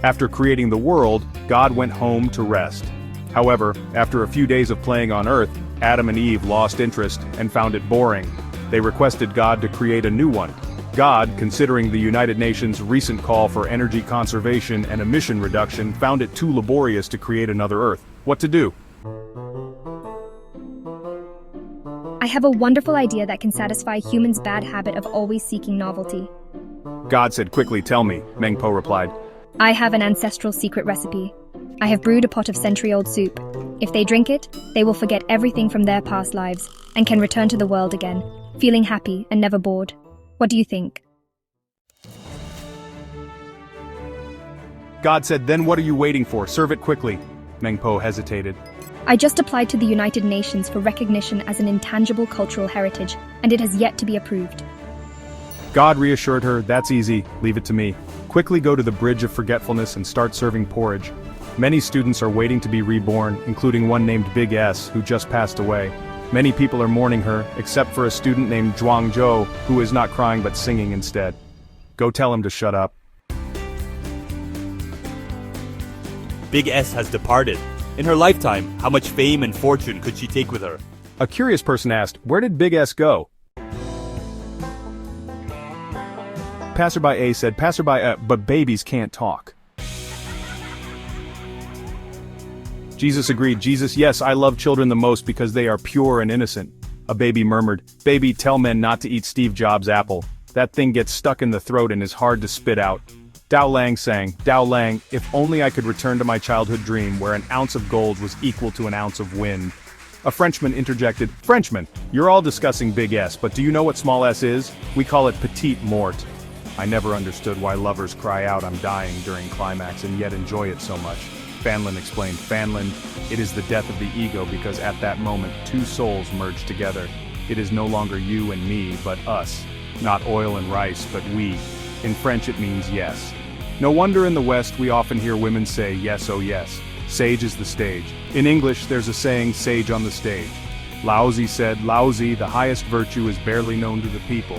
After creating the world, God went home to rest. However, after a few days of playing on Earth, Adam and Eve lost interest and found it boring. They requested God to create a new one. God, considering the United Nations' recent call for energy conservation and emission reduction, found it too laborious to create another Earth. What to do? I have a wonderful idea that can satisfy humans' bad habit of always seeking novelty. God said, "Quickly, tell me," Meng Po replied. I have an ancestral secret recipe. I have brewed a pot of century-old soup. If they drink it, they will forget everything from their past lives and can return to the world again, feeling happy and never bored. What do you think? God said, "Then what are you waiting for? Serve it quickly." Meng Po hesitated. I just applied to the United Nations for recognition as an intangible cultural heritage, and it has yet to be approved. God reassured her, "That's easy, leave it to me. Quickly go to the Bridge of Forgetfulness and start serving porridge. Many students are waiting to be reborn, including one named Big S, who just passed away. Many people are mourning her, except for a student named Zhuang Zhou, who is not crying but singing instead. Go tell him to shut up." Big S has departed. In her lifetime, how much fame and fortune could she take with her? A curious person asked, "Where did Big S go?" Passerby A said, "But babies can't talk." Jesus agreed, "Jesus, yes, I love children the most because they are pure and innocent." A baby murmured, "Baby, tell men not to eat Steve Jobs' apple. That thing gets stuck in the throat and is hard to spit out." Dao Lang sang, "Dao Lang, if only I could return to my childhood dream where an ounce of gold was equal to an ounce of wind." A Frenchman interjected, "Frenchman, you're all discussing Big S, but do you know what small s is? We call it petite mort." I never understood why lovers cry out "I'm dying" during climax and yet enjoy it so much. Fanlin explained, "Fanlin, it is the death of the ego because at that moment two souls merge together. It is no longer you and me, but us. Not oil and rice, but we. In French it means yes. No wonder in the West we often hear women say yes, oh yes. Sage is the stage. In English there's a saying, sage on the stage. Laozi said, Laozi, the highest virtue is barely known to the people.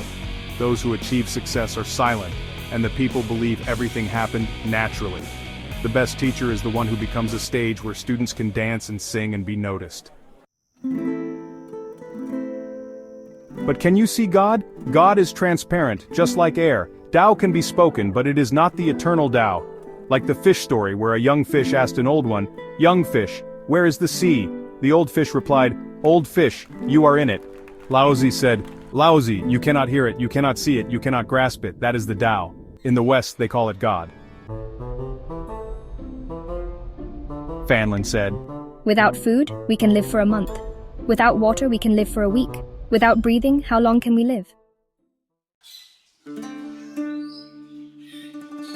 Those who achieve success are silent, and the people believe everything happened naturally. The best teacher is the one who becomes a stage where students can dance and sing and be noticed." But can you see God? God is transparent, just like air. Tao can be spoken, but it is not the eternal Tao. Like the fish story where a young fish asked an old one, "Young fish, where is the sea?" The old fish replied, "Old fish, you are in it." Laozi said, "Laozi, you cannot hear it, you cannot see it, you cannot grasp it, that is the Tao. In the West they call it God." Fanlin said, Without food, we can live for a month. Without water, we can live for a week. Without breathing, how long can we live?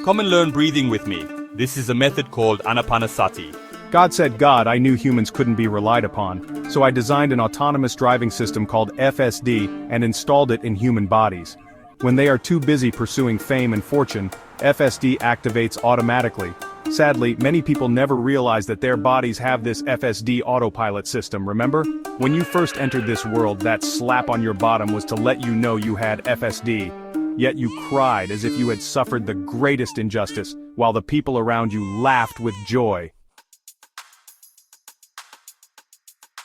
Come and learn breathing with me. This is a method called Anapanasati. God said, "God, I knew humans couldn't be relied upon, so I designed an autonomous driving system called FSD and installed it in human bodies. When they are too busy pursuing fame and fortune, FSD activates automatically. Sadly, many people never realize that their bodies have this FSD autopilot system, remember? When you first entered this world, that slap on your bottom was to let you know you had FSD. Yet you cried as if you had suffered the greatest injustice, while the people around you laughed with joy.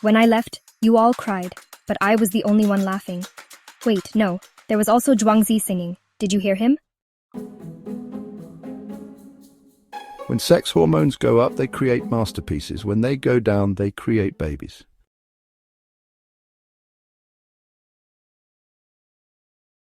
When I left, you all cried, but I was the only one laughing. Wait, no, there was also Zhuangzi singing. Did you hear him? When sex hormones go up, they create masterpieces. When they go down, they create babies.